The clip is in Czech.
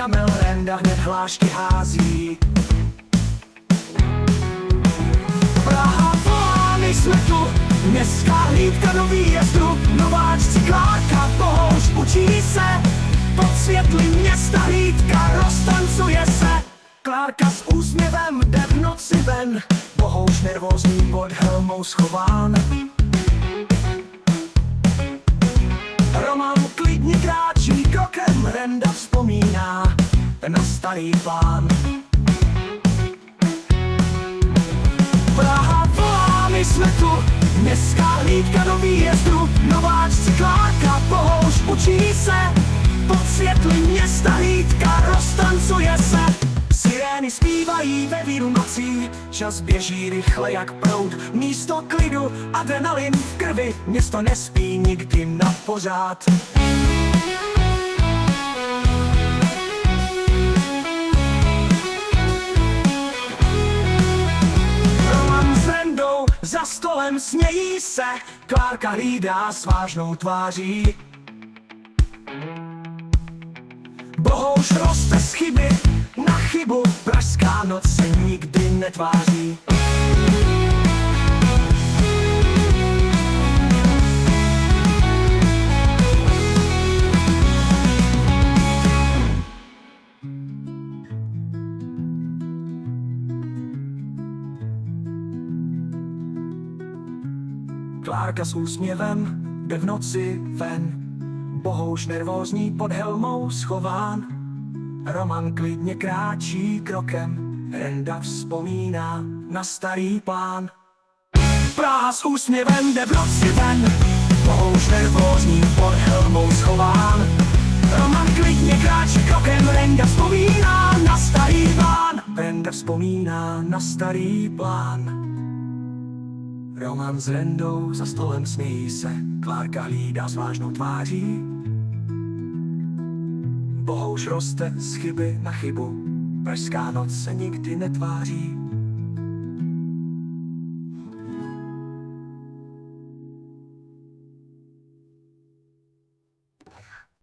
Kamel Renda hned hlášky hází. Praha volá, nejsme tu, městská hlídka do výjezdu. Nováčci Klárka Bohouš učí se, pod světly města hlídka roztancuje se. Klárka s úsměvem jde v noci ven, Bohouš nervózní pod helmou schován. Roman klidně kráčí krokem, Renda vzpomíná na starý plán. Praha volá, my jsme tu, městská hlídka do výjezdu. Nováčci Klárka Bohouš učí se, pod světly města hlídka roztancuje se. Sirény zpívají ve víru nocí, čas běží rychle jak proud. Místo klidu, adrenalin v krvi, město nespí nikdy na pořád. Roman s Rendou za stolem smějí se, Klárka hlídá s vážnou tváří. Bohouš roste z chyby na chybu, pražská noc se nikdy netváří. Klárka s úsměvem jde v noci ven, Bohouš nervózní pod helmou schován. Roman klidně kráčí krokem, Renda vzpomíná na starý plán. Praha s úsměvem jde v noci ven, Bohouš nervózní pod helmou schován. Roman klidně kráčí krokem, Renda vzpomíná na starý plán. Renda vzpomíná na starý plán. Roman s Rendou za stolem smějí se, Klárka hlídá s vážnou tváří. Bohouš roste z chyby na chybu, pražská noc se nikdy netváří.